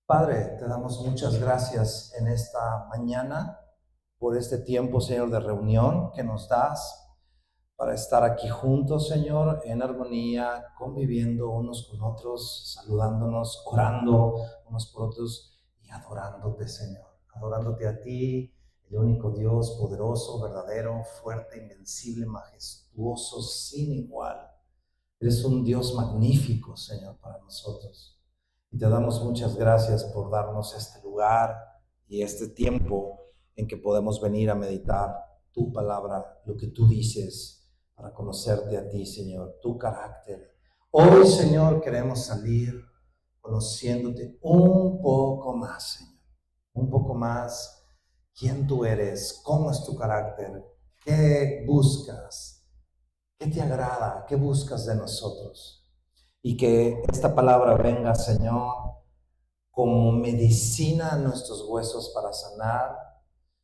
Padre, te damos muchas gracias en esta mañana por este tiempo, Señor, de reunión que nos das para estar aquí juntos, Señor, en armonía, conviviendo unos con otros, saludándonos, orando unos por otros y adorándote, Señor, adorándote a ti, el único Dios poderoso, verdadero, fuerte, invencible, majestuoso, sin igual. Eres un Dios magnífico, Señor, para nosotros. Y te damos muchas gracias por darnos este lugar y este tiempo en que podemos venir a meditar tu palabra, lo que tú dices, para conocerte a ti, Señor, tu carácter. Hoy, Señor, queremos salir conociéndote un poco más, Señor. Un poco más quién tú eres, cómo es tu carácter, qué buscas. ¿Qué te agrada? ¿Qué buscas de nosotros? Y que esta palabra venga, Señor, como medicina a nuestros huesos para sanar,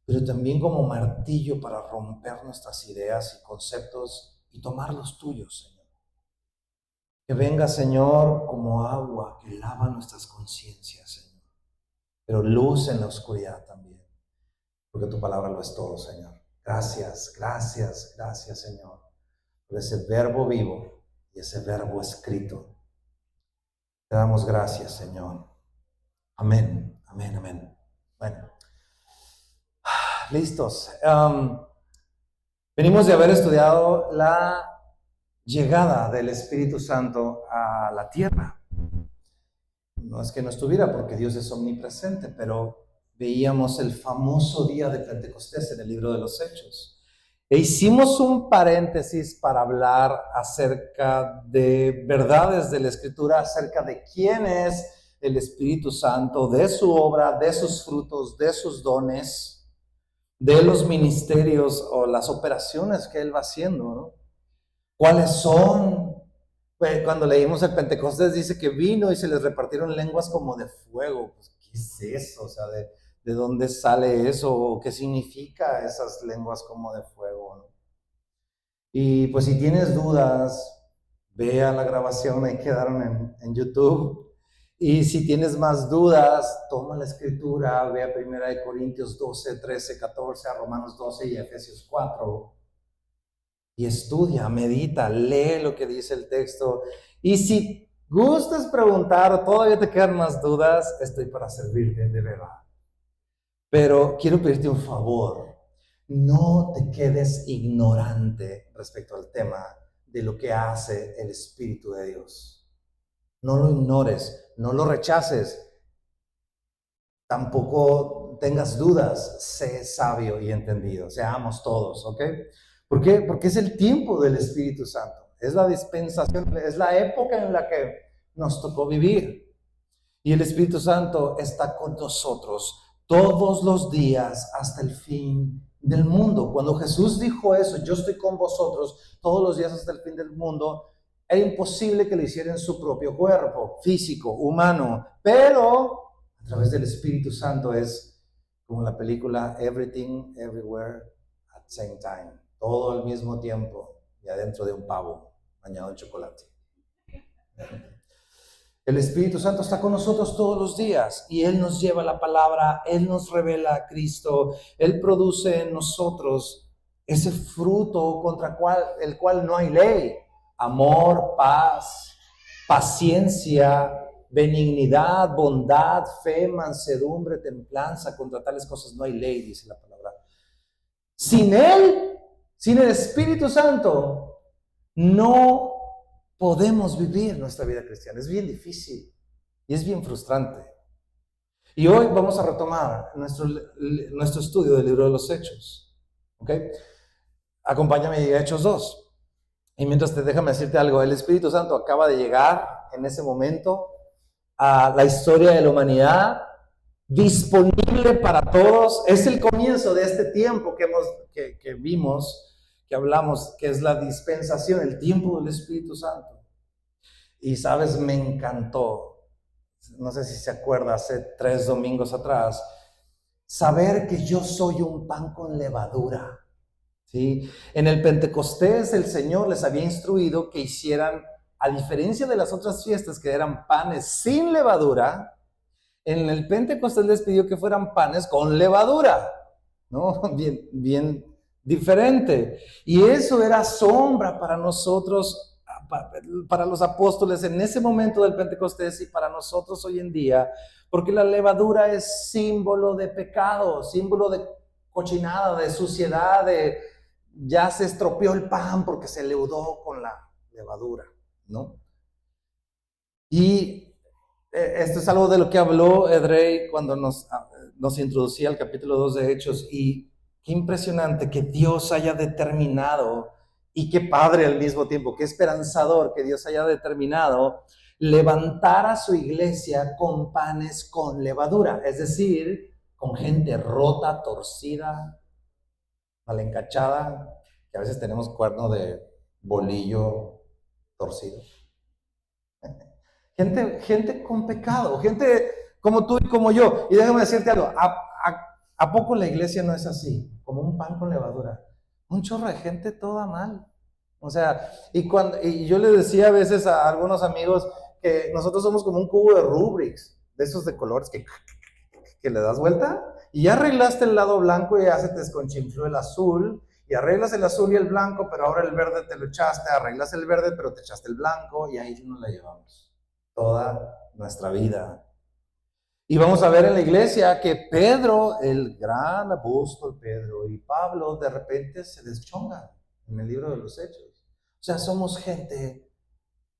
pero también como martillo para romper nuestras ideas y conceptos y tomar los tuyos, Señor. Que venga, Señor, como agua que lava nuestras conciencias, Señor, pero luz en la oscuridad también, porque tu palabra lo es todo, Señor. Gracias, gracias, gracias, Señor, por ese verbo vivo y ese verbo escrito. Te damos gracias, Señor. Amén, amén, amén. Bueno, listos. Venimos de haber estudiado la llegada del Espíritu Santo a la tierra. No es que no estuviera, porque Dios es omnipresente, pero veíamos el famoso día de Pentecostés en el libro de los Hechos. E hicimos un paréntesis para hablar acerca de verdades de la Escritura, acerca de quién es el Espíritu Santo, de su obra, de sus frutos, de sus dones, de los ministerios o las operaciones que Él va haciendo, ¿no? ¿Cuáles son? Pues cuando leímos el Pentecostés dice que vino y se les repartieron lenguas como de fuego. Pues, ¿qué es eso? O sea, ¿de dónde sale eso? ¿O qué significa esas lenguas como de fuego, ¿no? Y pues si tienes dudas, ve a la grabación, ahí quedaron en YouTube. Y si tienes más dudas, toma la escritura, ve a 1 Corintios 12, 13, 14, a Romanos 12 y a Efesios 4. Y estudia, medita, lee lo que dice el texto. Y si gustas preguntar o todavía te quedan más dudas, estoy para servirte, de verdad. Pero quiero pedirte un favor. No te quedes ignorante respecto al tema de lo que hace el Espíritu de Dios. No lo ignores, no lo rechaces. Tampoco tengas dudas, sé sabio y entendido. Seamos todos, ¿ok? ¿Por qué? Porque es el tiempo del Espíritu Santo. Es la dispensación, es la época en la que nos tocó vivir. Y el Espíritu Santo está con nosotros todos los días hasta el fin del mundo. Cuando Jesús dijo eso, yo estoy con vosotros todos los días hasta el fin del mundo, era imposible que lo hiciera en su propio cuerpo, físico, humano, pero a través del Espíritu Santo es como la película Everything, Everywhere at the Same Time, todo al mismo tiempo y adentro de un pavo bañado en chocolate. El Espíritu Santo está con nosotros todos los días y Él nos lleva la palabra, Él nos revela a Cristo, Él produce en nosotros ese fruto contra el cual no hay ley: amor, paz, paciencia, benignidad, bondad, fe, mansedumbre, templanza. Contra tales cosas no hay ley, dice la palabra. Sin Él, sin el Espíritu Santo, no podemos vivir nuestra vida cristiana. Es bien difícil y es bien frustrante. Y hoy vamos a retomar nuestro estudio del libro de los Hechos. ¿Ok? Acompáñame a Hechos 2. Y mientras déjame decirte algo, el Espíritu Santo acaba de llegar en ese momento a la historia de la humanidad, disponible para todos. Es el comienzo de este tiempo que vimos, que hablamos, que es la dispensación, el tiempo del Espíritu Santo. Y sabes, me encantó, no sé si se acuerda, hace 3 domingos atrás, saber que yo soy un pan con levadura. ¿Sí? En el Pentecostés el Señor les había instruido que hicieran, a diferencia de las otras fiestas que eran panes sin levadura, En el Pentecostés les pidió que fueran panes con levadura, ¿no? Bien, bien diferente. Y eso era sombra para nosotros, para los apóstoles en ese momento del Pentecostés y para nosotros hoy en día, porque la levadura es símbolo de pecado, símbolo de cochinada, de suciedad, de ya se estropeó el pan porque se leudó con la levadura, ¿no? Y esto es algo de lo que habló Edrey cuando nos introducía al capítulo 2 de Hechos, y qué impresionante que Dios haya determinado, y qué padre al mismo tiempo, qué esperanzador que Dios haya determinado levantar a su iglesia con panes con levadura, es decir, con gente rota, torcida, mal encachada, que a veces tenemos cuerno de bolillo torcido. Gente con pecado, gente como tú y como yo. Y déjame decirte algo, ¿a poco la iglesia no es así? Como un pan con levadura. Un chorro de gente toda mal. O sea, y yo le decía a veces a algunos amigos que nosotros somos como un cubo de Rubik's, de esos de colores que le das vuelta y ya arreglaste el lado blanco y ya se te desconchinfló el azul, y arreglas el azul y el blanco, pero ahora el verde te lo echaste, arreglas el verde, pero te echaste el blanco, y ahí nos la llevamos toda nuestra vida. Y vamos a ver en la iglesia que Pedro, el gran apóstol Pedro, y Pablo de repente se deschongan en el libro de los Hechos. O sea, somos gente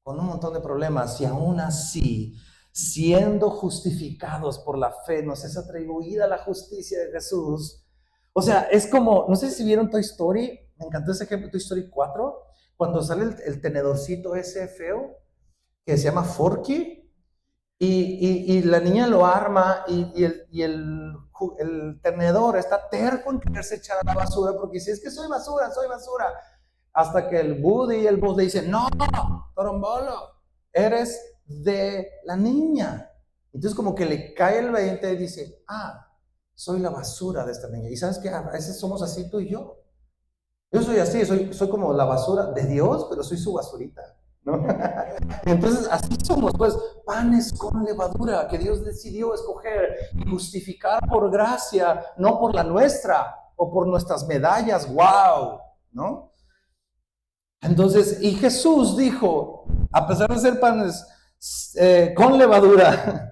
con un montón de problemas, y aún así, siendo justificados por la fe, nos es atribuida la justicia de Jesús. O sea, es como, no sé si vieron Toy Story, me encantó ese ejemplo, Toy Story 4, cuando sale el tenedorcito ese feo, que se llama Forky, y la niña lo arma, el tenedor está terco en quererse echar a la basura, porque dice, es que soy basura, hasta que el Buzz le dice, no, Torombolo, eres de la niña. Entonces como que le cae el 20 y dice, soy la basura de esta niña. Y sabes que a veces somos así tú y yo. Yo soy así, soy como la basura de Dios, pero soy su basurita, ¿no? Entonces así somos, pues, panes con levadura que Dios decidió escoger y justificar por gracia, no por la nuestra o por nuestras medallas, wow, ¿no? Entonces, y Jesús dijo, a pesar de ser panes con levadura,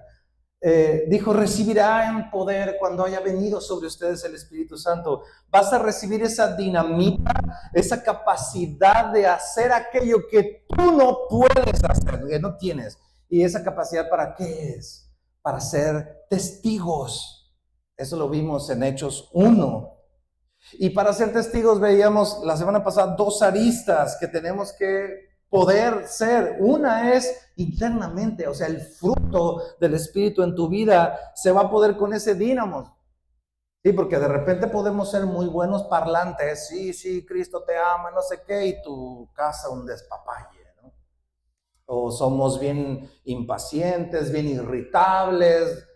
dijo, recibirá en poder cuando haya venido sobre ustedes el Espíritu Santo. Vas a recibir esa dinamita, esa capacidad de hacer aquello que tú no puedes hacer, que no tienes. ¿Y esa capacidad para qué es? Para ser testigos. Eso lo vimos en Hechos 1. Y para ser testigos veíamos la semana pasada 2 aristas que tenemos que poder ser. Una es internamente, o sea, el fruto del Espíritu en tu vida se va a poder con ese dínamo. Sí, porque de repente podemos ser muy buenos parlantes, sí, Cristo te ama, no sé qué, y tu casa un despapalle, ¿no? O somos bien impacientes, bien irritables,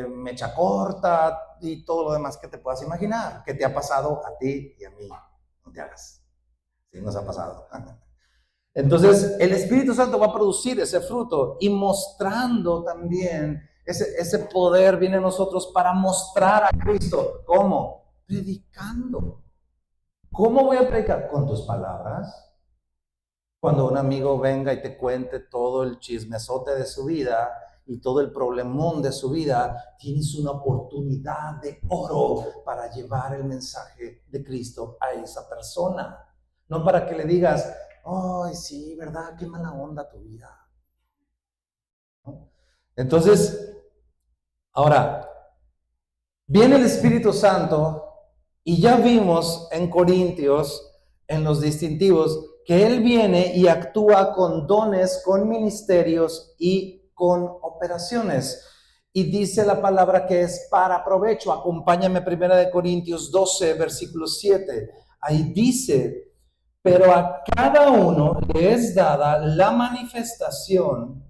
mecha corta y todo lo demás que te puedas imaginar, que te ha pasado a ti y a mí. No te hagas. Sí, nos ha pasado. Entonces, el Espíritu Santo va a producir ese fruto y mostrando también ese poder viene a nosotros para mostrar a Cristo. ¿Cómo? Predicando. ¿Cómo voy a predicar? Con tus palabras. Cuando un amigo venga y te cuente todo el chismesote de su vida y todo el problemón de su vida, tienes una oportunidad de oro para llevar el mensaje de Cristo a esa persona. No para que le digas, ay, sí, ¿verdad? Qué mala onda tu vida. ¿No? Entonces, ahora, viene el Espíritu Santo y ya vimos en Corintios, en los distintivos, que Él viene y actúa con dones, con ministerios y con operaciones. Y dice la palabra que es para provecho. Acompáñame 1 Corintios 12, versículo 7. Ahí dice, pero a cada uno le es dada la manifestación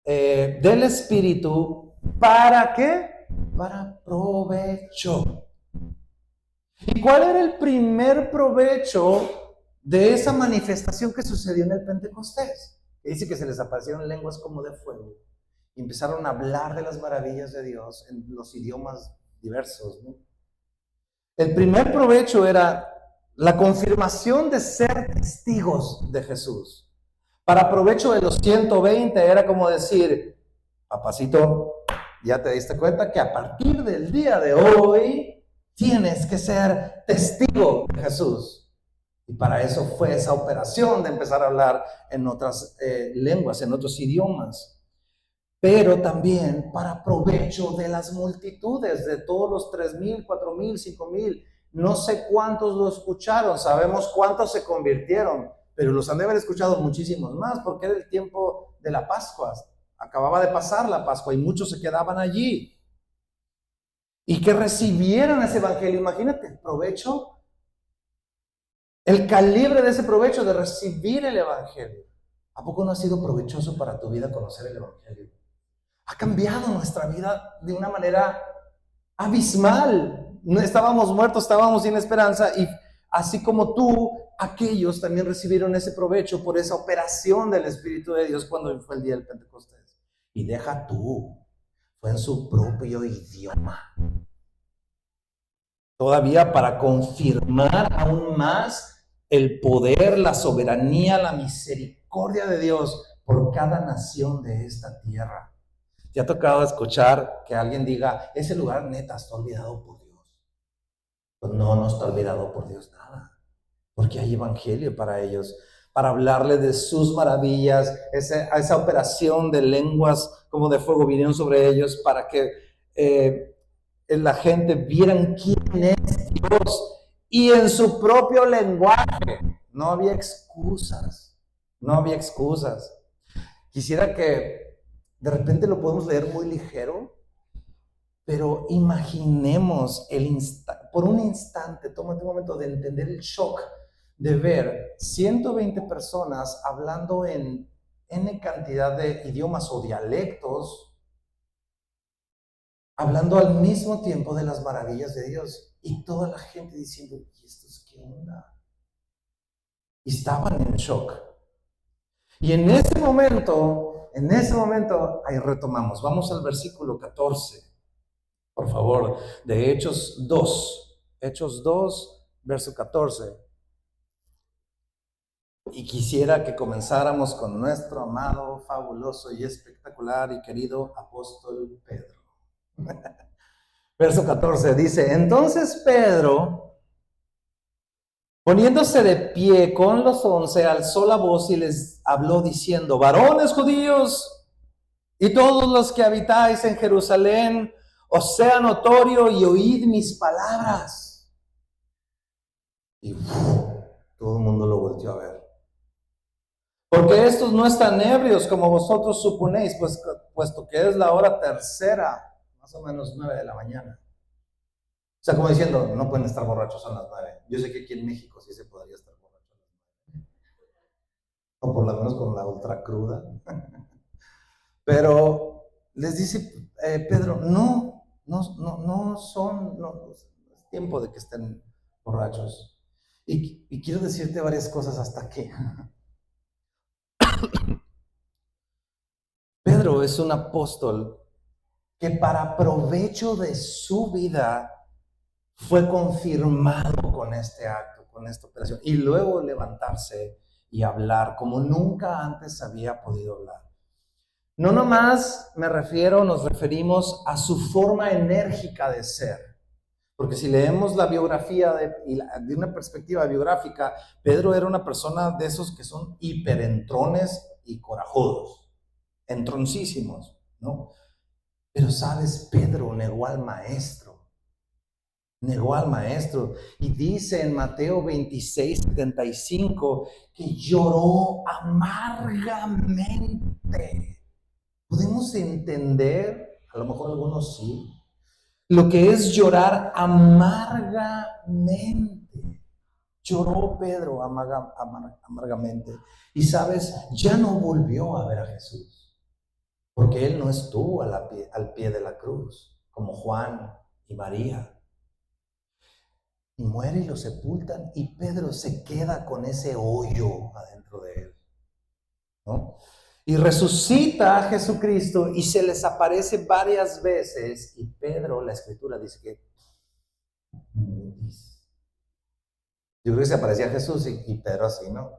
del Espíritu. ¿Para qué? Para provecho. ¿Y cuál era el primer provecho de esa manifestación que sucedió en el Pentecostés? Que dice que se les aparecieron lenguas como de fuego y empezaron a hablar de las maravillas de Dios en los idiomas diversos, ¿no? El primer provecho era la confirmación de ser testigos de Jesús. Para provecho de los 120 era como decir, papacito, ya te diste cuenta que a partir del día de hoy tienes que ser testigo de Jesús. Y para eso fue esa operación de empezar a hablar en otras lenguas, en otros idiomas. Pero también para provecho de las multitudes, de todos los 3,000, 4,000, 5,000. No sé cuántos lo escucharon, sabemos cuántos se convirtieron, pero los han de haber escuchado muchísimos más, porque era el tiempo de la Pascua. Acababa de pasar la Pascua y muchos se quedaban allí. Y que recibieran ese evangelio. Imagínate el provecho, el calibre de ese provecho de recibir el evangelio. ¿A poco no ha sido provechoso para tu vida conocer el evangelio? Ha cambiado nuestra vida de una manera abismal. No estábamos muertos, estábamos sin esperanza, y así como tú, aquellos también recibieron ese provecho por esa operación del Espíritu de Dios cuando fue el día del Pentecostés. Y deja tú, fue en su propio idioma. Todavía para confirmar aún más el poder, la soberanía, la misericordia de Dios por cada nación de esta tierra. ¿Te ha tocado escuchar que alguien diga, ese lugar neta está olvidado por Dios? Pues no, no está olvidado por Dios nada, porque hay evangelio para ellos, para hablarle de sus maravillas, esa operación de lenguas como de fuego vinieron sobre ellos para que la gente vieran quién es Dios y en su propio lenguaje. No había excusas, no había excusas. Quisiera que de repente lo podemos leer muy ligero, pero imaginemos por un instante, tómate un momento de entender el shock de ver 120 personas hablando en N cantidad de idiomas o dialectos, hablando al mismo tiempo de las maravillas de Dios, y toda la gente diciendo, ¿y esto es qué onda? Y estaban en shock. Y en ese momento, ahí retomamos. Vamos al versículo 14, por favor, de Hechos 2. Hechos 2, verso 14. Y quisiera que comenzáramos con nuestro amado, fabuloso y espectacular y querido apóstol Pedro. Verso 14 dice, entonces Pedro, poniéndose de pie con los 11, alzó la voz y les habló diciendo, varones judíos y todos los que habitáis en Jerusalén, os sea notorio y oíd mis palabras. Y todo el mundo lo volteó a ver. Porque estos no están ebrios como vosotros suponéis, puesto que es la hora tercera, más o menos 9 de la mañana. O sea, como diciendo, no pueden estar borrachos a las 9. Yo sé que aquí en México sí se podría estar borracho a las 9. O por lo menos con la ultra cruda. Pero les dice Pedro, no es tiempo de que estén borrachos. Y quiero decirte varias cosas hasta que Pedro es un apóstol que para provecho de su vida fue confirmado con este acto, con esta operación, y luego levantarse y hablar como nunca antes había podido hablar. No nomás nos referimos a su forma enérgica de ser, porque si leemos la biografía de una perspectiva biográfica, Pedro era una persona de esos que son hiperentrones y corajudos, entroncísimos, ¿no? Pero sabes, Pedro negó al maestro y dice en Mateo 26:75 que lloró amargamente. ¿Podemos entender? A lo mejor algunos sí. Lo que es llorar amargamente. Lloró Pedro amargamente. Y sabes, ya no volvió a ver a Jesús. Porque él no estuvo al pie de la cruz, como Juan y María. Y muere y lo sepultan. Y Pedro se queda con ese hoyo adentro de él, ¿no? Y resucita a Jesucristo y se les aparece varias veces. Y Pedro, la escritura dice que yo creo que se aparecía a Jesús y Pedro así, ¿no?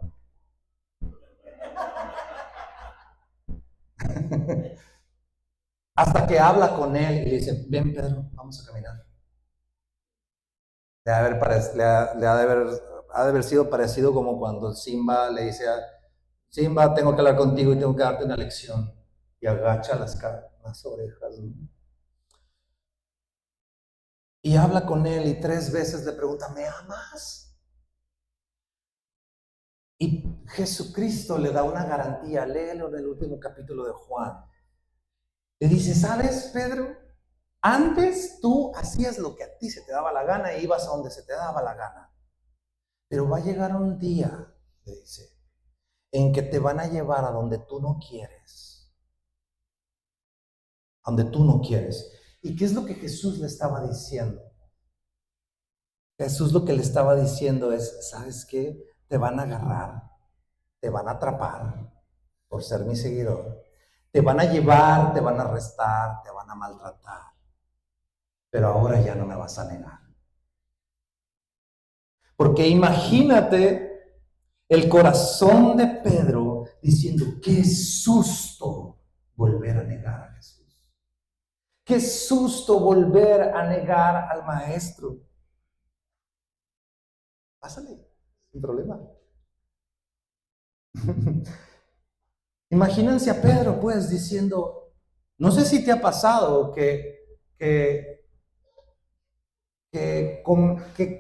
Hasta que habla con él y le dice, ven Pedro, vamos a caminar. Ha de haber sido parecido como cuando Simba le dice a Simba, tengo que hablar contigo y tengo que darte una lección. Y agacha las orejas, ¿no? Y habla con él y 3 veces le pregunta, ¿me amas? Y Jesucristo le da una garantía, léelo en el último capítulo de Juan. Le dice, ¿sabes, Pedro? Antes tú hacías lo que a ti se te daba la gana e ibas a donde se te daba la gana. Pero va a llegar un día, le dice, en que te van a llevar a donde tú no quieres. A donde tú no quieres. ¿Y qué es lo que Jesús le estaba diciendo? Jesús lo que le estaba diciendo es, ¿sabes qué? Te van a agarrar, te van a atrapar por ser mi seguidor. Te van a llevar, te van a arrestar, te van a maltratar. Pero ahora ya no me vas a negar. Porque imagínate el corazón de Pedro diciendo, qué susto volver a negar a Jesús. Qué susto volver a negar al maestro. Pásale, sin problema. Imagínense a Pedro pues diciendo, no sé si te ha pasado que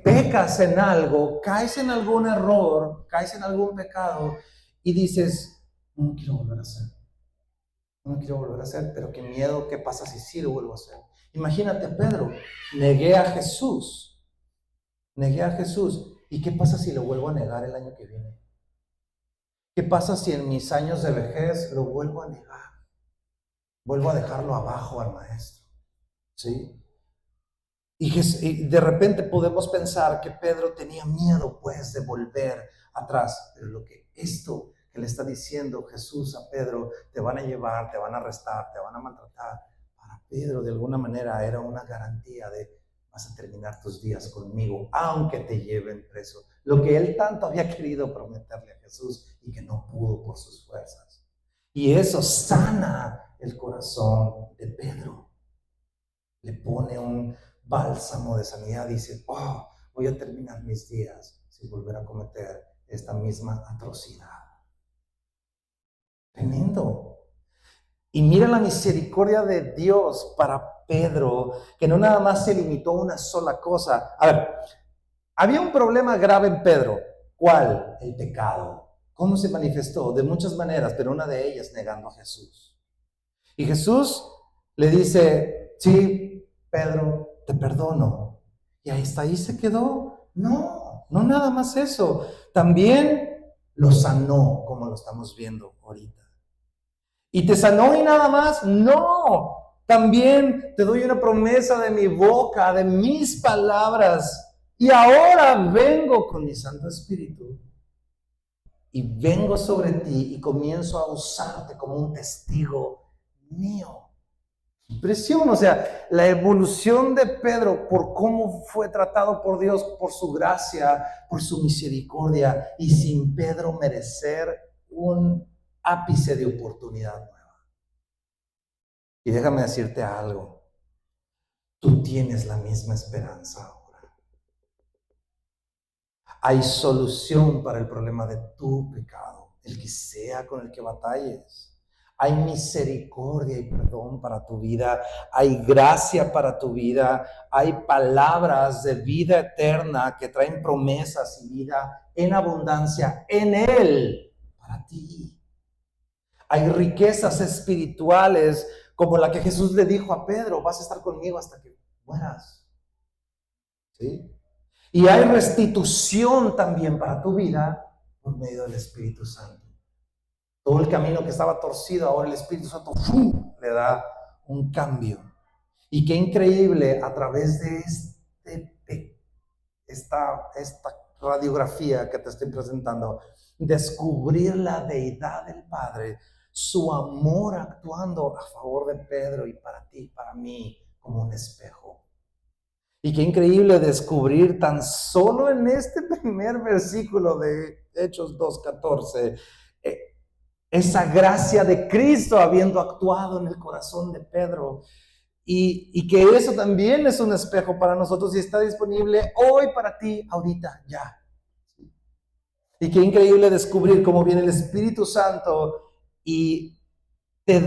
pecas en algo, caes en algún error, caes en algún pecado y dices, no quiero volver a hacer, no quiero volver a hacer, pero qué miedo, qué pasa si sí lo vuelvo a hacer. Imagínate, Pedro, negué a Jesús, ¿y qué pasa si lo vuelvo a negar el año que viene? ¿Qué pasa si en mis años de vejez lo vuelvo a negar? Vuelvo a dejarlo abajo al maestro, ¿sí? Y de repente podemos pensar que Pedro tenía miedo pues de volver atrás, pero esto que le está diciendo Jesús a Pedro, te van a llevar, te van a arrestar, te van a maltratar, para Pedro de alguna manera era una garantía de vas a terminar tus días conmigo, aunque te lleven preso. Lo que él tanto había querido prometerle a Jesús y que no pudo por sus fuerzas. Y eso sana el corazón de Pedro. Le pone un bálsamo de sanidad, dice, voy a terminar mis días sin volver a cometer esta misma atrocidad. Tremendo. Y mira la misericordia de Dios para Pedro, que no nada más se limitó a una sola cosa. A ver, había un problema grave en Pedro. ¿Cuál? El pecado. ¿Cómo se manifestó? De muchas maneras, pero una de ellas negando a Jesús. Y Jesús le dice, sí, Pedro, te perdono. Y hasta ahí se quedó. No nada más eso. También lo sanó, como lo estamos viendo ahorita. ¿Y te sanó y nada más? No. También te doy una promesa de mi boca, de mis palabras. Y ahora vengo con mi Santo Espíritu. Y vengo sobre ti y comienzo a usarte como un testigo mío. Impresión, o sea, la evolución de Pedro por cómo fue tratado por Dios, por su gracia, por su misericordia y sin Pedro merecer un ápice de oportunidad nueva. Y déjame decirte algo, tú tienes la misma esperanza ahora. Hay solución para el problema de tu pecado, el que sea con el que batalles. Hay misericordia y perdón para tu vida. Hay gracia para tu vida. Hay palabras de vida eterna que traen promesas y vida en abundancia en Él para ti. Hay riquezas espirituales como la que Jesús le dijo a Pedro, vas a estar conmigo hasta que mueras. ¿Sí? Y hay restitución también para tu vida por medio del Espíritu Santo. Todo el camino que estaba torcido, ahora el Espíritu Santo ¡fum!, le da un cambio. Y qué increíble a través de esta radiografía que te estoy presentando, descubrir la deidad del Padre, su amor actuando a favor de Pedro y para ti, para mí, como un espejo. Y qué increíble descubrir tan solo en este primer versículo de Hechos 2:14, esa gracia de Cristo habiendo actuado en el corazón de Pedro. Y que eso también es un espejo para nosotros y está disponible hoy para ti, ahorita, ya. Y qué increíble descubrir cómo viene el Espíritu Santo y le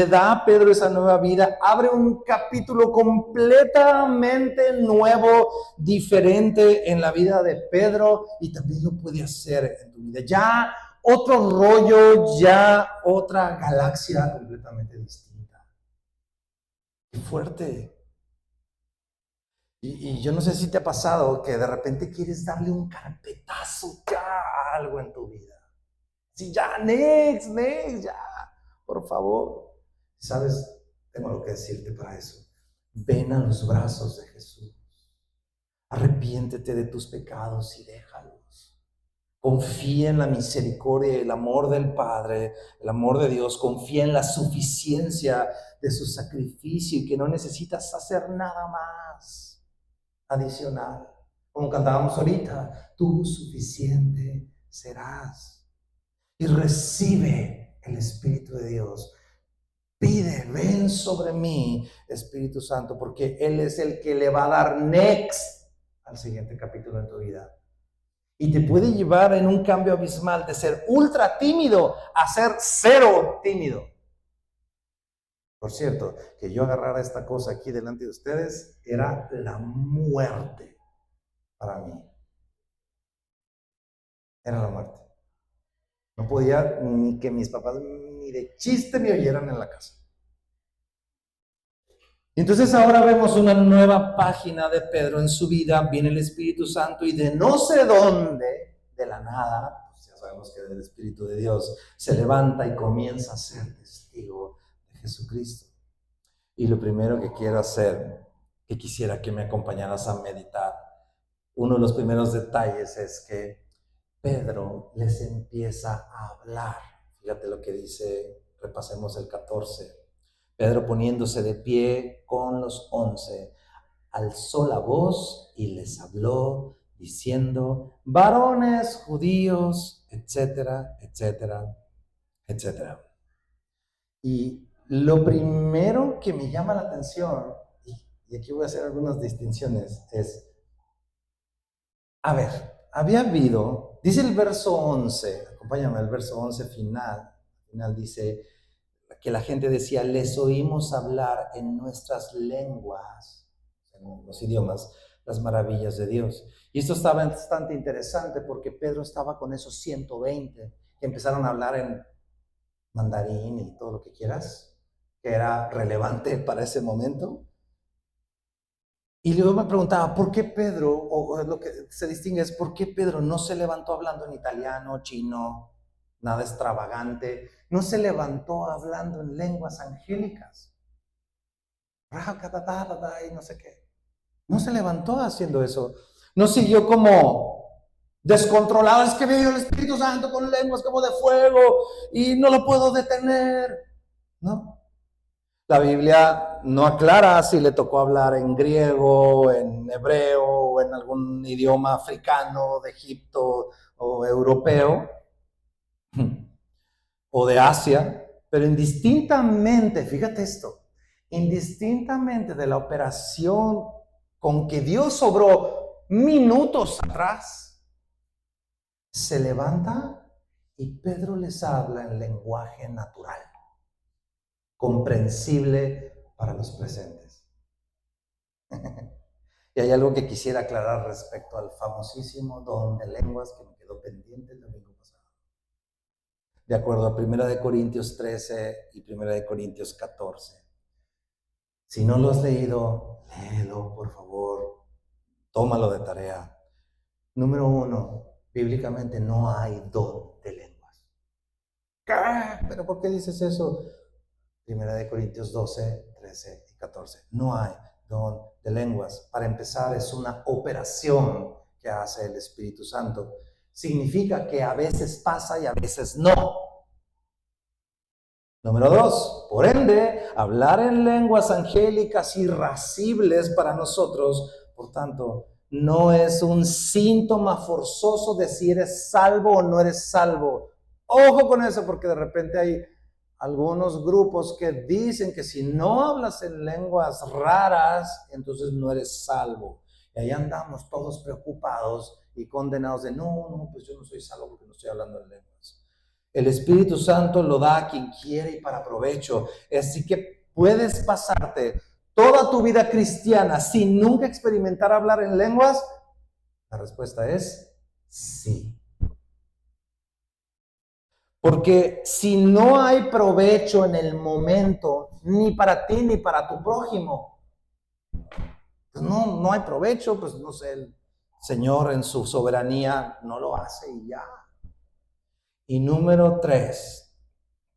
da a Pedro esa nueva vida, abre un capítulo completamente nuevo, diferente en la vida de Pedro, y también lo puede hacer en tu vida. Ya otro rollo, ya otra galaxia completamente distinta. Qué fuerte. Y yo no sé si te ha pasado que de repente quieres darle un carpetazo ya a algo en tu vida. Sí, ya, next, ya, por favor. ¿Sabes? Tengo algo que decirte para eso. Ven a los brazos de Jesús. Arrepiéntete de tus pecados y déjalos. Confía en la misericordia y el amor del Padre, el amor de Dios. Confía en la suficiencia de su sacrificio y que no necesitas hacer nada más adicional. Como cantábamos ahorita, tú suficiente serás. Y recibe el Espíritu de Dios. Pide, ven sobre mí, Espíritu Santo, porque Él es el que le va a dar next al siguiente capítulo en tu vida. Y te puede llevar en un cambio abismal de ser ultra tímido a ser cero tímido. Por cierto, que yo agarrara esta cosa aquí delante de ustedes era la muerte para mí. Era la muerte. No podía ni que mis papás ni de chiste me oyeran en la casa. Entonces ahora vemos una nueva página de Pedro en su vida, viene el Espíritu Santo y de no sé dónde, de la nada, pues ya sabemos que del Espíritu de Dios, se levanta y comienza a ser testigo de Jesucristo. Y lo primero que quiero hacer, que quisiera que me acompañaras a meditar, uno de los primeros detalles es que Pedro les empieza a hablar. Fíjate lo que dice, repasemos el 14. Pedro poniéndose de pie con los 11, alzó la voz y les habló diciendo, varones judíos, etcétera, etcétera, etcétera. Y lo primero que me llama la atención, y aquí voy a hacer algunas distinciones, es, a ver, había habido, dice el verso 11, acompáñame al verso 11 final dice que la gente decía, les oímos hablar en nuestras lenguas, en los idiomas, las maravillas de Dios. Y esto estaba bastante interesante porque Pedro estaba con esos 120 que empezaron a hablar en mandarín y todo lo que quieras, que era relevante para ese momento. Y luego me preguntaba, ¿por qué Pedro, o lo que se distingue es, ¿por qué Pedro no se levantó hablando en italiano, chino, nada extravagante? No se levantó hablando en lenguas angélicas. Y no sé qué. No se levantó haciendo eso. No siguió como descontrolado. Es que veo el Espíritu Santo con lenguas como de fuego y no lo puedo detener. No. La Biblia no aclara si le tocó hablar en griego, en hebreo o en algún idioma africano, de Egipto o europeo o de Asia, pero indistintamente, fíjate esto, indistintamente de la operación con que Dios obró minutos atrás, se levanta y Pedro les habla en lenguaje natural, comprensible para los presentes. Y hay algo que quisiera aclarar respecto al famosísimo don de lenguas que me quedó pendiente el domingo pasado. De acuerdo a 1 Corintios 13 y 1 Corintios 14. Si no lo has leído, léelo, por favor. Tómalo de tarea. Número 1, bíblicamente no hay don de lenguas. ¿Qué? ¿Pero por qué dices eso? 1 Corintios 12, 13 y 14. No hay don de lenguas. Para empezar, es una operación que hace el Espíritu Santo. Significa que a veces pasa y a veces no. Número 2, por ende, hablar en lenguas angélicas irascibles para nosotros, por tanto, no es un síntoma forzoso de si eres salvo o no eres salvo. Ojo con eso, porque de repente hay algunos grupos que dicen que si no hablas en lenguas raras, entonces no eres salvo. Y ahí andamos todos preocupados y condenados de, no, pues yo no soy salvo porque no estoy hablando en lenguas. El Espíritu Santo lo da a quien quiere y para provecho. Así que puedes pasarte toda tu vida cristiana sin nunca experimentar hablar en lenguas. La respuesta es sí. Porque si no hay provecho en el momento, ni para ti ni para tu prójimo, pues no hay provecho, pues no sé, el Señor en su soberanía no lo hace y ya. Y número 3,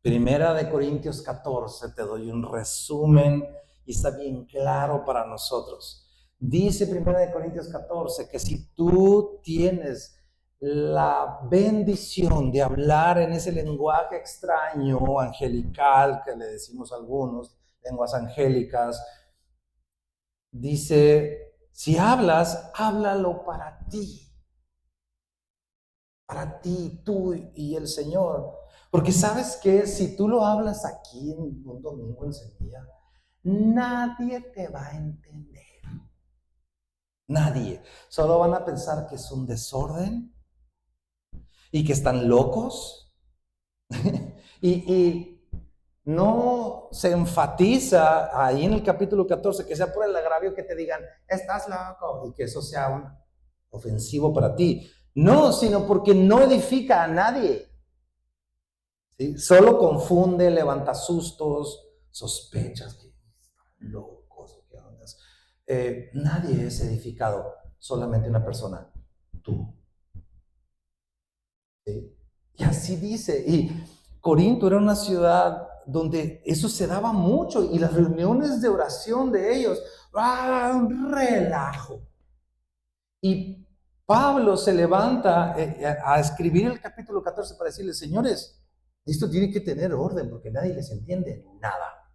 Primera de Corintios 14, te doy un resumen y está bien claro para nosotros. Dice Primera de Corintios 14 que si tú tienes la bendición de hablar en ese lenguaje extraño, angelical, que le decimos a algunos, lenguas angélicas, dice, si hablas, háblalo para ti, tú y el Señor. Porque sabes que si tú lo hablas aquí en un domingo en Semilla, nadie te va a entender. Nadie. Solo van a pensar que es un desorden y que están locos. y no se enfatiza ahí en el capítulo 14 que sea por el agravio que te digan, estás loco, y que eso sea un ofensivo para ti. No, sino porque no edifica a nadie. ¿Sí? Solo confunde, levanta sustos, sospechas que están locos. ¿Qué ondas? Nadie es edificado, solamente una persona, tú. ¿Sí? Y así dice. Y Corinto era una ciudad donde eso se daba mucho y las reuniones de oración de ellos, un relajo. Y Pablo se levanta a escribir el capítulo 14 para decirles, señores, esto tiene que tener orden porque nadie les entiende nada.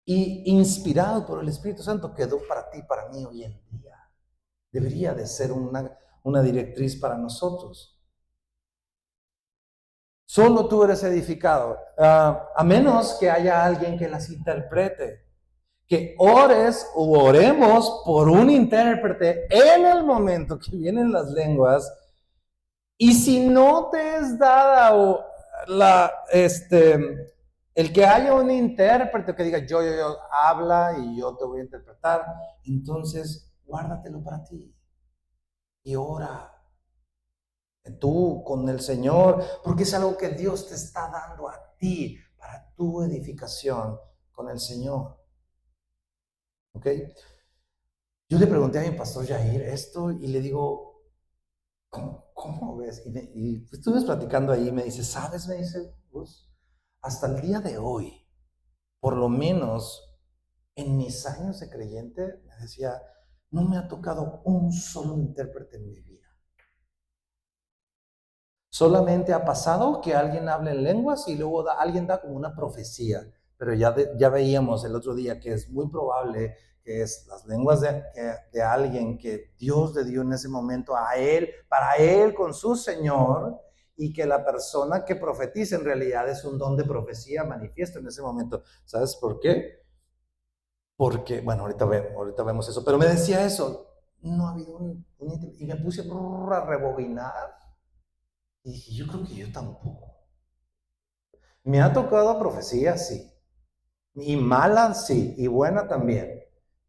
Y inspirado por el Espíritu Santo quedó para ti, para mí hoy en día. Debería de ser una directriz para nosotros. Solo tú eres edificado, a menos que haya alguien que las interprete. Que ores o oremos por un intérprete en el momento que vienen las lenguas. Y si no te es dada el que haya un intérprete que diga yo, habla y yo te voy a interpretar, entonces guárdatelo para ti y ora tú con el Señor, porque es algo que Dios te está dando a ti para tu edificación con el Señor. ¿Ok? Yo le pregunté a mi pastor Jair esto y le digo, ¿cómo ves? Y estuvimos platicando ahí y me dice, ¿sabes? Me dice, pues, hasta el día de hoy, por lo menos en mis años de creyente, me decía, no me ha tocado un solo intérprete en mi vida. Solamente ha pasado que alguien habla en lenguas y luego alguien da como una profecía, pero ya veíamos el otro día que es muy probable que es las lenguas de alguien que Dios le dio en ese momento a él, para él con su Señor, y que la persona que profetiza en realidad es un don de profecía manifiesto en ese momento. ¿Sabes por qué? Porque, bueno, ahorita vemos eso, pero me decía eso, no ha habido y me puse a rebobinar y dije, yo creo que yo tampoco. Me ha tocado profecía, sí. Y mala, sí. Y buena también.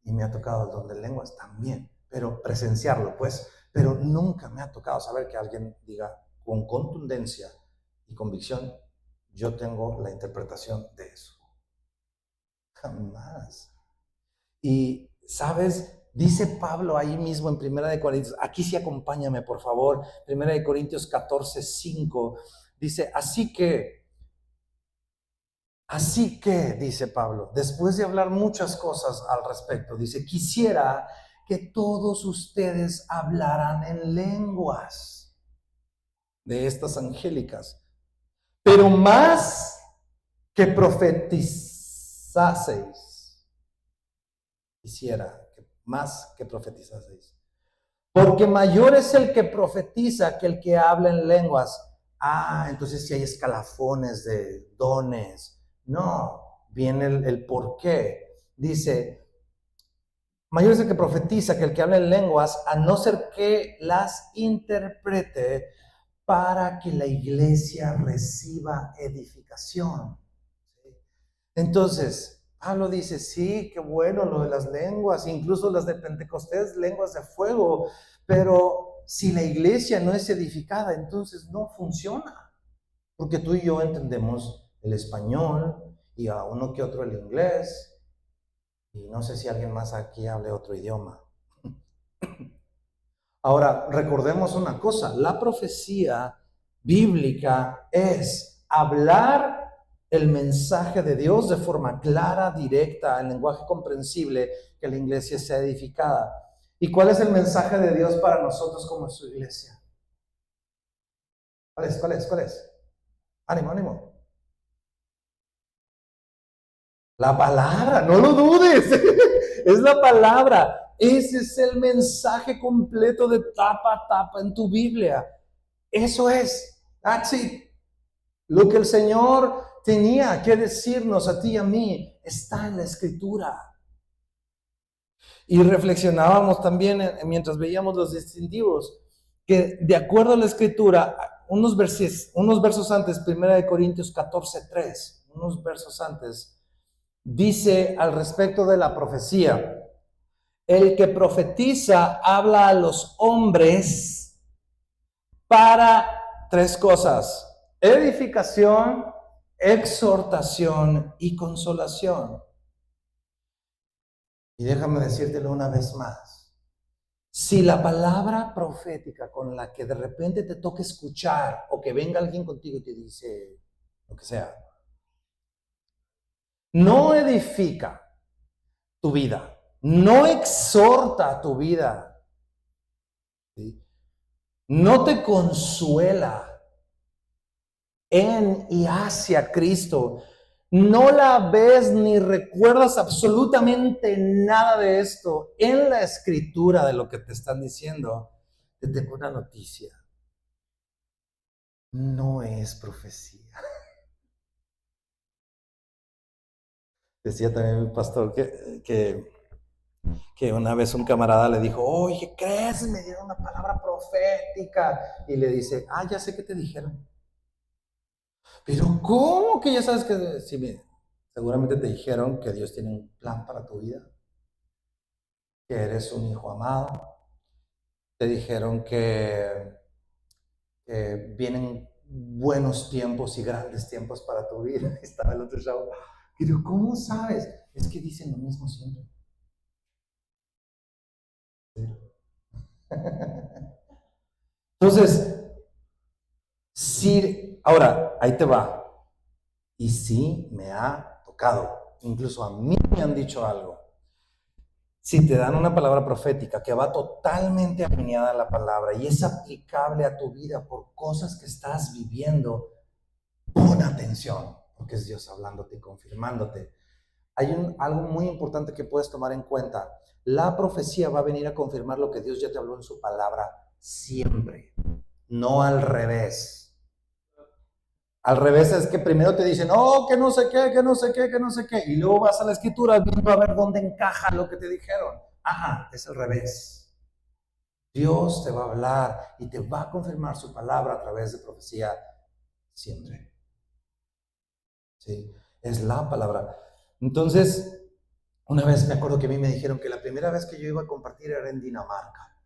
Y me ha tocado el don de lenguas también. Pero presenciarlo, pues. Pero nunca me ha tocado saber que alguien diga con contundencia y convicción, yo tengo la interpretación de eso. Jamás. Y, ¿sabes? Dice Pablo ahí mismo en Primera de Corintios, aquí sí acompáñame por favor, Primera de Corintios 14, 5, dice, así que, dice Pablo, después de hablar muchas cosas al respecto, dice, quisiera que todos ustedes hablaran en lenguas de estas angélicas, pero más que profetizaseis. Quisiera que más que profetizaseis. Porque mayor es el que profetiza que el que habla en lenguas. Entonces si hay escalafones de dones. No, viene el por qué. Dice, mayor es el que profetiza que el que habla en lenguas, a no ser que las interprete para que la iglesia reciba edificación. Entonces, Pablo dice, sí, qué bueno lo de las lenguas, incluso las de Pentecostés, lenguas de fuego, pero si la iglesia no es edificada, entonces no funciona, porque tú y yo entendemos el español y a uno que otro el inglés, y no sé si alguien más aquí hable otro idioma. Ahora, recordemos una cosa, la profecía bíblica es hablar el mensaje de Dios de forma clara, directa, en lenguaje comprensible, que la iglesia sea edificada. ¿Y cuál es el mensaje de Dios para nosotros como su iglesia? ¿Cuál es? ¿Cuál es? ¿Cuál es? Ánimo, ánimo. La palabra, no lo dudes. Es la palabra. Ese es el mensaje completo de tapa a tapa en tu Biblia. Eso es. That's it. Lo que el Señor tenía que decirnos a ti y a mí está en la Escritura. Y reflexionábamos también mientras veíamos los distintivos, que de acuerdo a la Escritura, unos versos antes, 1 Corintios 14:3, unos versos antes, dice al respecto de la profecía, el que profetiza habla a los hombres para tres cosas: edificación, exhortación y consolación. Y déjame decírtelo una vez más. Si la palabra profética con la que de repente te toca escuchar o que venga alguien contigo y te dice lo que sea, no edifica tu vida, no exhorta tu vida, ¿sí? No te consuela en y hacia Cristo, no la ves ni recuerdas absolutamente nada de esto en la Escritura de lo que te están diciendo, te tengo una noticia. No es profecía. Decía también mi pastor que una vez un camarada le dijo, oye, ¿crees? Me dieron una palabra profética. Y le dice, ya sé qué te dijeron. Pero ¿cómo que ya sabes que? Sí, seguramente te dijeron que Dios tiene un plan para tu vida, que eres un hijo amado. Te dijeron que vienen buenos tiempos y grandes tiempos para tu vida. Estaba el otro chavo. Y digo, ¿cómo sabes? Es que dicen lo mismo siempre. Entonces, sí, ahora, ahí te va. Y sí me ha tocado. Incluso a mí me han dicho algo. Si te dan una palabra profética que va totalmente alineada a la palabra y es aplicable a tu vida por cosas que estás viviendo, pon atención, porque es Dios hablándote y confirmándote. Hay algo muy importante que puedes tomar en cuenta. La profecía va a venir a confirmar lo que Dios ya te habló en su palabra siempre, no al revés. Al revés es que primero te dicen, que no sé qué, que no sé qué, que no sé qué, y luego vas a la escritura viendo a ver dónde encaja lo que te dijeron. Es al revés. Dios te va a hablar y te va a confirmar su palabra a través de profecía siempre. ¿Sí? Es la palabra. Entonces, una vez me acuerdo que a mí me dijeron que la primera vez que yo iba a compartir era en Dinamarca.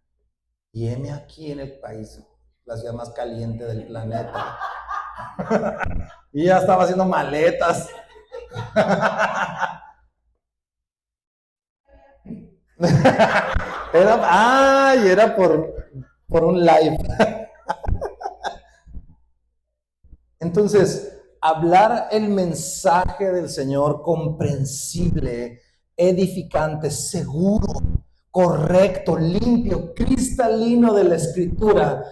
Y heme aquí en el país, la ciudad más caliente del planeta. Y ya estaba haciendo maletas. Era por un live. Entonces, hablar el mensaje del Señor comprensible, edificante, seguro, correcto, limpio, cristalino de la Escritura,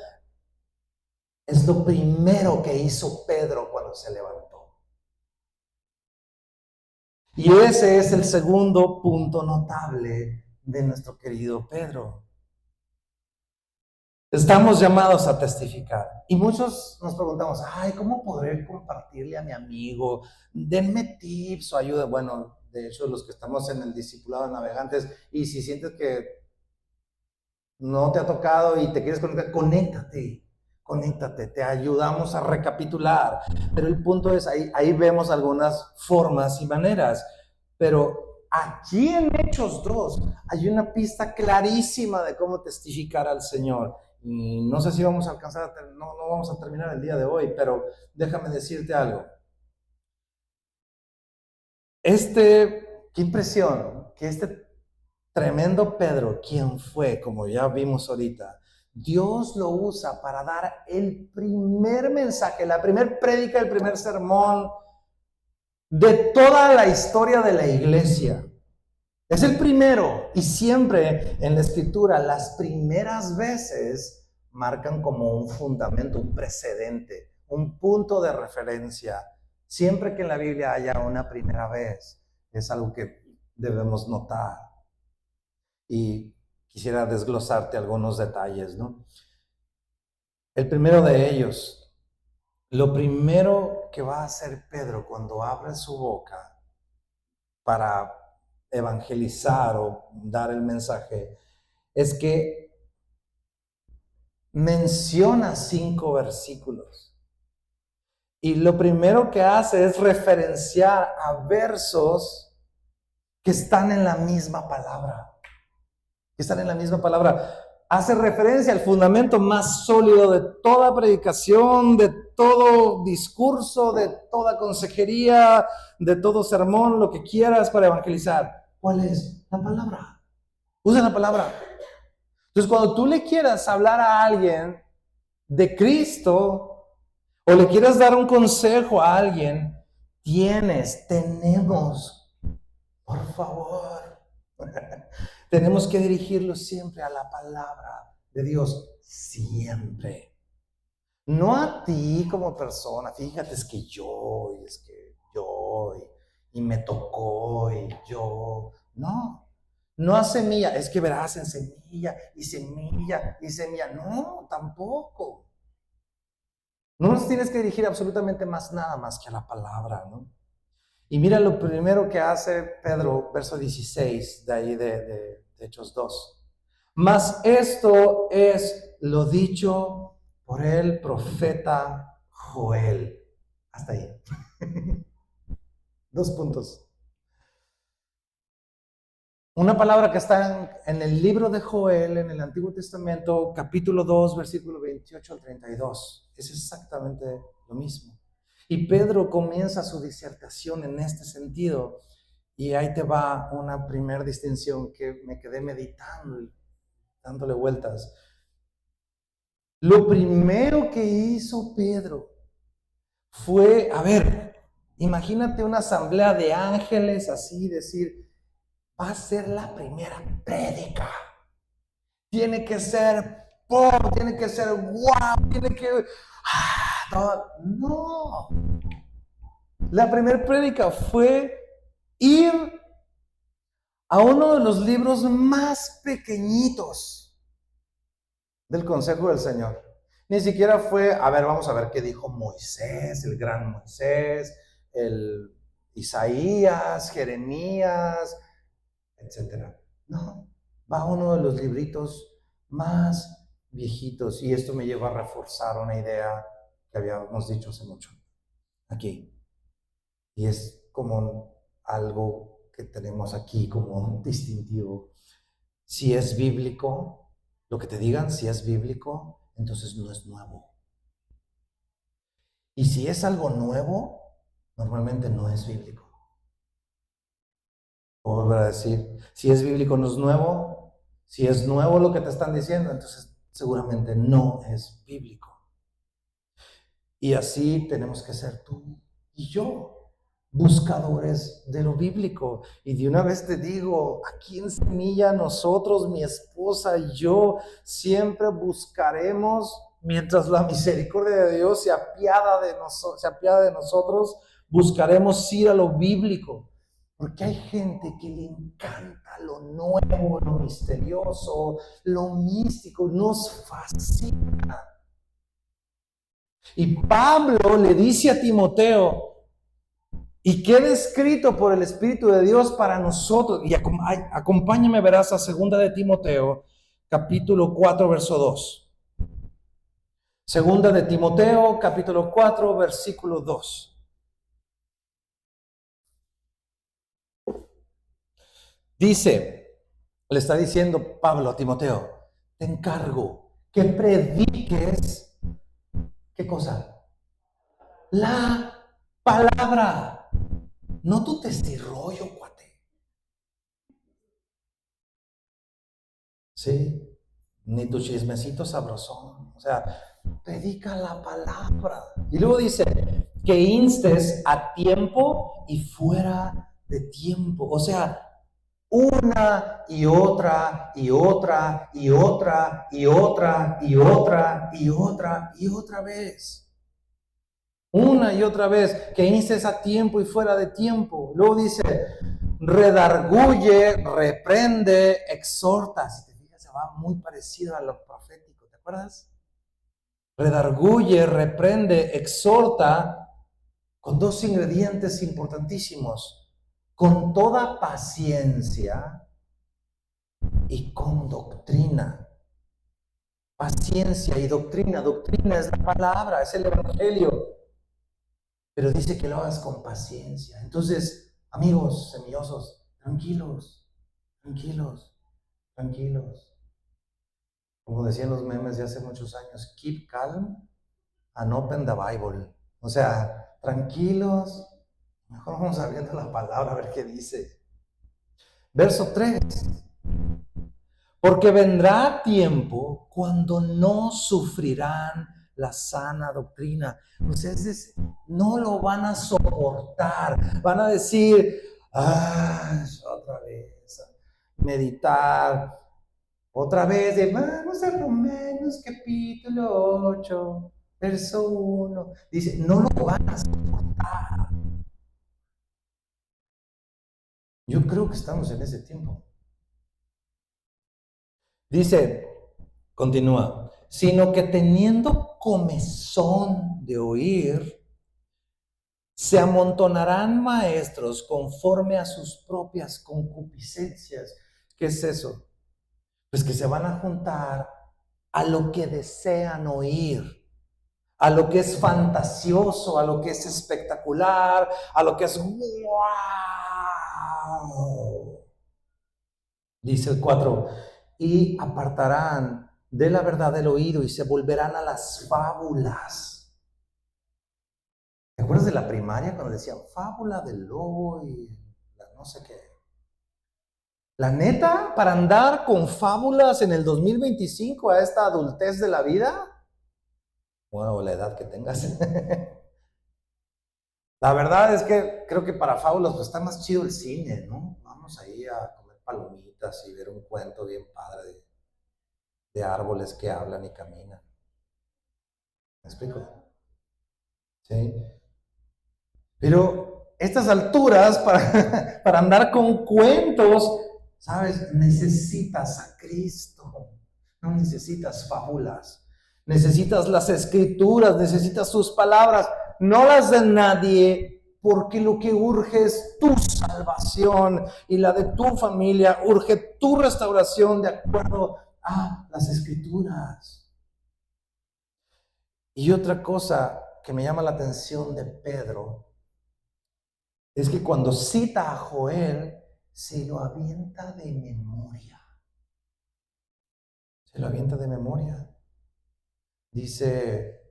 es lo primero que hizo Pedro cuando se levantó. Y ese es el segundo punto notable de nuestro querido Pedro. Estamos llamados a testificar. Y muchos nos preguntamos, ay, ¿cómo podré compartirle a mi amigo? Denme tips o ayuda. Bueno, de hecho, los que estamos en el discipulado de navegantes, y si sientes que no te ha tocado y te quieres conectar, conéctate, te ayudamos a recapitular. Pero el punto es, ahí vemos algunas formas y maneras. Pero aquí en Hechos 2 hay una pista clarísima de cómo testificar al Señor. Y no sé si vamos a alcanzar, no vamos a terminar el día de hoy, pero déjame decirte algo. Qué impresión que este tremendo Pedro, quien fue, como ya vimos ahorita, Dios lo usa para dar el primer mensaje, la primer prédica, el primer sermón de toda la historia de la iglesia. Es el primero, y siempre en la escritura las primeras veces marcan como un fundamento, un precedente, un punto de referencia. Siempre que en la Biblia haya una primera vez, es algo que debemos notar. Y quisiera desglosarte algunos detalles, ¿no? El primero de ellos, lo primero que va a hacer Pedro cuando abre su boca para evangelizar o dar el mensaje, es que menciona 5 versículos. Y lo primero que hace es referenciar a versos que están en la misma palabra. Hace referencia al fundamento más sólido de toda predicación, de todo discurso, de toda consejería, de todo sermón, lo que quieras para evangelizar. ¿Cuál es? La palabra. Usa la palabra. Entonces, cuando tú le quieras hablar a alguien de Cristo o le quieras dar un consejo a alguien, tenemos, por favor, tenemos que dirigirlo siempre a la palabra de Dios, siempre. No a ti como persona, fíjate, es que yo, y me tocó, y yo. No a semilla, es que verás en semilla, y semilla, y semilla. No, tampoco. No nos tienes que dirigir absolutamente nada más que a la palabra, ¿no? Y mira lo primero que hace Pedro, verso 16, de ahí de Hechos 2. Mas esto es lo dicho por el profeta Joel. Hasta ahí. 2 puntos. Una palabra que está en el libro de Joel, en el Antiguo Testamento, capítulo 2, versículo 28 al 32. Es exactamente lo mismo. Y Pedro comienza su disertación en este sentido. Y ahí te va una primera distinción que me quedé meditando y dándole vueltas. Lo primero que hizo Pedro fue, imagínate una asamblea de ángeles así, decir, va a ser la primera prédica. Tiene que ser pop, tiene que ser guau, tiene que... No. La primera prédica fue ir a uno de los libros más pequeñitos del consejo del Señor. Ni siquiera fue, vamos a ver qué dijo Moisés, el gran Moisés, el Isaías, Jeremías, etc. No, va a uno de los libritos más viejitos, y esto me lleva a reforzar una idea que habíamos dicho hace mucho aquí. Y es como algo que tenemos aquí como distintivo. Si es bíblico, lo que te digan, si es bíblico, entonces no es nuevo. Y si es algo nuevo, normalmente no es bíblico. Voy a volver a decir, si es bíblico no es nuevo. Si es nuevo lo que te están diciendo, entonces seguramente no es bíblico. Y así tenemos que ser tú y yo, buscadores de lo bíblico. Y de una vez te digo, aquí en Semilla nosotros, mi esposa y yo, siempre buscaremos, mientras la misericordia de Dios se apiada de nosotros, buscaremos ir a lo bíblico. Porque hay gente que le encanta lo nuevo, lo misterioso, lo místico, nos fascina. Y Pablo le dice a Timoteo, y queda escrito por el Espíritu de Dios para nosotros. Y acompáñame, verás, a 2 de Timoteo, capítulo 4, verso 2. 2 de Timoteo, capítulo 4, versículo 2. Dice, le está diciendo Pablo a Timoteo, te encargo que prediques, ¿qué cosa? La palabra. No tu testirrollo, cuate. Sí, ni tu chismecito sabrosón. O sea, predica la palabra. Y luego dice que instes a tiempo y fuera de tiempo. O sea, una y otra y otra y otra y otra y otra y otra y otra vez. Una y otra vez, que instes a tiempo y fuera de tiempo. Luego dice, redarguye, reprende, exhorta. Si te fijas, se va muy parecido a lo profético, ¿te acuerdas? Redarguye, reprende, exhorta, con dos ingredientes importantísimos: con toda paciencia y con doctrina. Paciencia y doctrina. Doctrina es la palabra, es el evangelio. Pero dice que lo hagas con paciencia. Entonces, amigos semillosos, tranquilos, tranquilos, tranquilos. Como decían los memes de hace muchos años, keep calm and open the Bible. O sea, tranquilos. Mejor vamos abriendo la palabra a ver qué dice. Verso 3. Porque vendrá tiempo cuando no sufrirán la sana doctrina. Ustedes no lo van a soportar. Van a decir, otra vez, meditar. Otra vez, vamos a Romanos capítulo 8, verso 1. Dice, no lo van a soportar. Yo creo que estamos en ese tiempo. Dice, continúa, sino que teniendo comezón de oír, se amontonarán maestros conforme a sus propias concupiscencias. ¿Qué es eso? Pues que se van a juntar a lo que desean oír, a lo que es fantasioso, a lo que es espectacular, a lo que es wow. Dice el 4, y apartarán de la verdad el oído y se volverán a las fábulas. ¿Te acuerdas de la primaria cuando decían fábula del lobo y no sé qué? La neta, para andar con fábulas en el 2025 a esta adultez de la vida, bueno, la edad que tengas. La verdad es que creo que para fábulas pues está más chido el cine, ¿no? Vamos ahí a comer palomitas y ver un cuento bien padre de árboles que hablan y caminan. ¿Me explico? Sí. Pero estas alturas, para andar con cuentos, ¿sabes? Necesitas a Cristo. No necesitas fábulas. Necesitas las escrituras, necesitas sus palabras, no las de nadie, porque lo que urge es tu salvación y la de tu familia, urge tu restauración de acuerdo a las escrituras. Y otra cosa que me llama la atención de Pedro es que cuando cita a Joel, se lo avienta de memoria. Se lo avienta de memoria. Dice,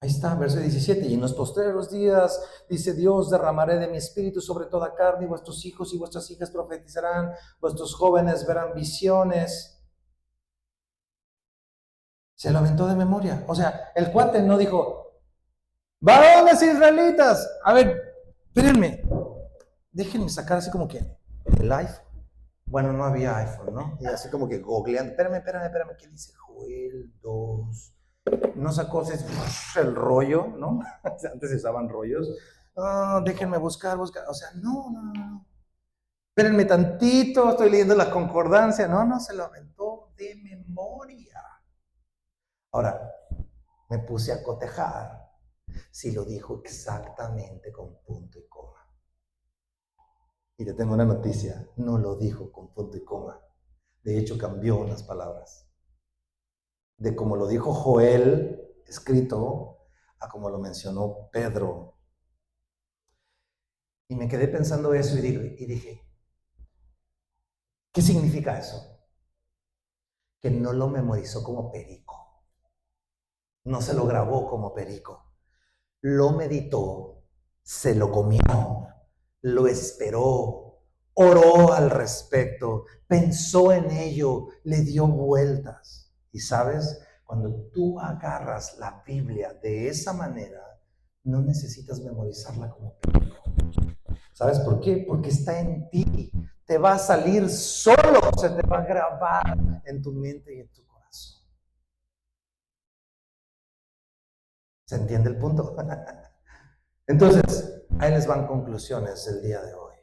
ahí está, verso 17, y en los postreros días, dice Dios, derramaré de mi espíritu sobre toda carne, y vuestros hijos y vuestras hijas profetizarán, vuestros jóvenes verán visiones. Se lo aventó de memoria. O sea, el cuate no dijo, varones israelitas, a ver, espérenme, déjenme sacar así como que el iPhone. Bueno, no había iPhone, ¿no? Y así como que googleando, espérame, ¿qué dice Joel 2? No sacó el rollo, ¿no? Antes se usaban rollos. déjenme buscar. O sea, no. Espérenme tantito, estoy leyendo la concordancia. No, se lo aventó de memoria. Ahora, me puse a cotejar si lo dijo exactamente con punto y coma. Y te tengo una noticia, no lo dijo con punto y coma. De hecho, cambió unas palabras. De como lo dijo Joel, escrito, a como lo mencionó Pedro. Y me quedé pensando eso y dije, ¿qué significa eso? Que no lo memorizó como perico. No se lo grabó como perico. Lo meditó, se lo comió, lo esperó, oró al respecto, pensó en ello, le dio vueltas. Y sabes, cuando tú agarras la Biblia de esa manera, no necesitas memorizarla como perico. ¿Sabes por qué? Porque está en ti. Te va a salir solo, se te va a grabar en tu mente y en tu corazón. ¿Se entiende el punto? Entonces, ahí les van conclusiones el día de hoy.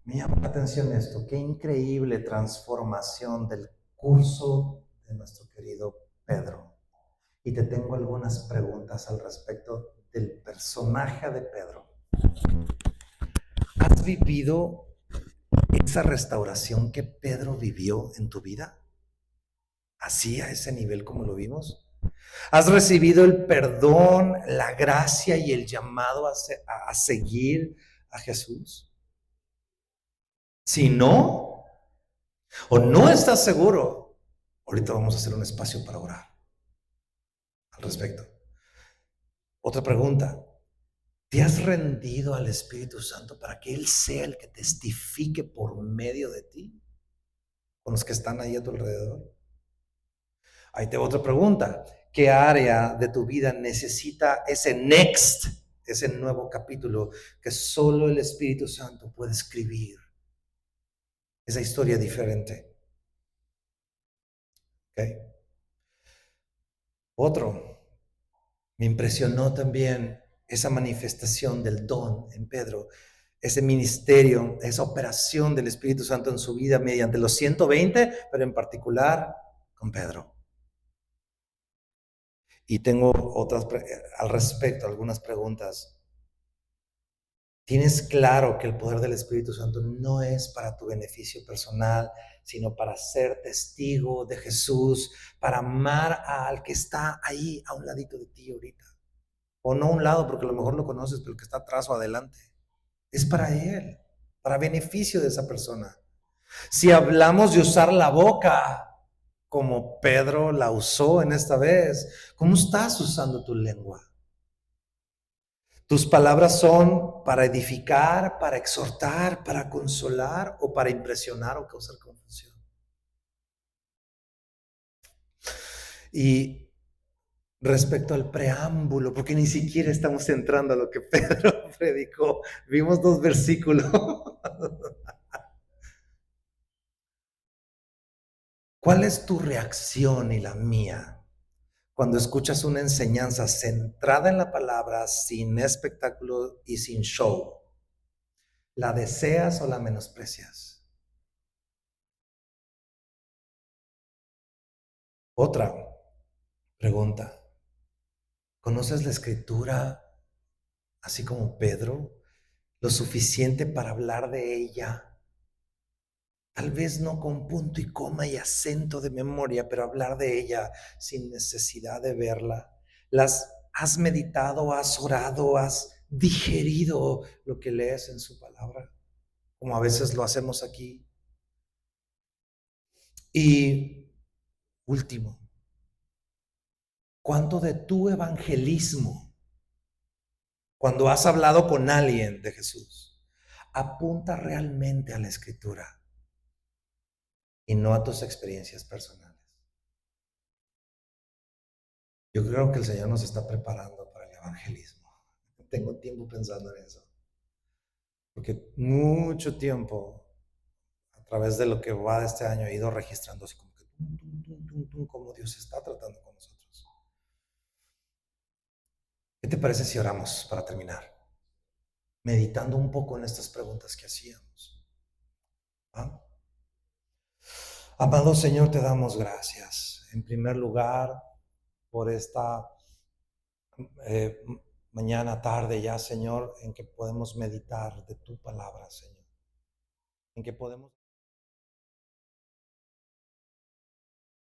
Me llama la atención esto, qué increíble transformación del curso de nuestro querido Pedro. Y te tengo algunas preguntas al respecto del personaje de Pedro. ¿Has vivido esa restauración que Pedro vivió en tu vida? ¿Así a ese nivel como lo vimos? ¿Has recibido el perdón, la gracia y el llamado a seguir a Jesús? Si no, o no estás seguro, ahorita vamos a hacer un espacio para orar al respecto. Otra pregunta, ¿te has rendido al Espíritu Santo para que Él sea el que testifique por medio de ti con los que están ahí a tu alrededor? Ahí te va otra pregunta, ¿qué área de tu vida necesita ese next, ese nuevo capítulo que solo el Espíritu Santo puede escribir? Esa historia diferente. ¿Okay? Otro, me impresionó también esa manifestación del don en Pedro, ese ministerio, esa operación del Espíritu Santo en su vida mediante los 120, pero en particular con Pedro. Y tengo otras al respecto, algunas preguntas. ¿Tienes claro que el poder del Espíritu Santo no es para tu beneficio personal, sino para ser testigo de Jesús, para amar al que está ahí a un ladito de ti ahorita? O no a un lado, porque a lo mejor lo conoces, pero el que está atrás o adelante. Es para Él, para beneficio de esa persona. Si hablamos de usar la boca, como Pedro la usó en esta vez, ¿cómo estás usando tu lengua? ¿Tus palabras son para edificar, para exhortar, para consolar o para impresionar o causar confusión? Y respecto al preámbulo, porque ni siquiera estamos entrando a lo que Pedro predicó, vimos 2 versículos. ¿Cuál es tu reacción y la mía cuando escuchas una enseñanza centrada en la palabra, sin espectáculo y sin show? ¿La deseas o la menosprecias? Otra pregunta. ¿Conoces la escritura así como Pedro? Lo suficiente para hablar de ella. Tal vez no con punto y coma y acento de memoria, pero hablar de ella sin necesidad de verla. Las has meditado, has orado, has digerido lo que lees en su palabra, como a veces lo hacemos aquí. Y último, ¿cuánto de tu evangelismo, cuando has hablado con alguien de Jesús, apunta realmente a la escritura y no a tus experiencias personales? Yo creo que el Señor nos está preparando para el evangelismo. Tengo tiempo pensando en eso, porque mucho tiempo a través de lo que va de este año he ido registrando así como que como Dios está tratando con nosotros. ¿Qué te parece si oramos para terminar? Meditando un poco en estas preguntas que hacíamos. ¿Ah? Amado Señor, te damos gracias. En primer lugar, por esta eh, mañana, tarde ya, Señor, en que podemos meditar de tu palabra, Señor. En que podemos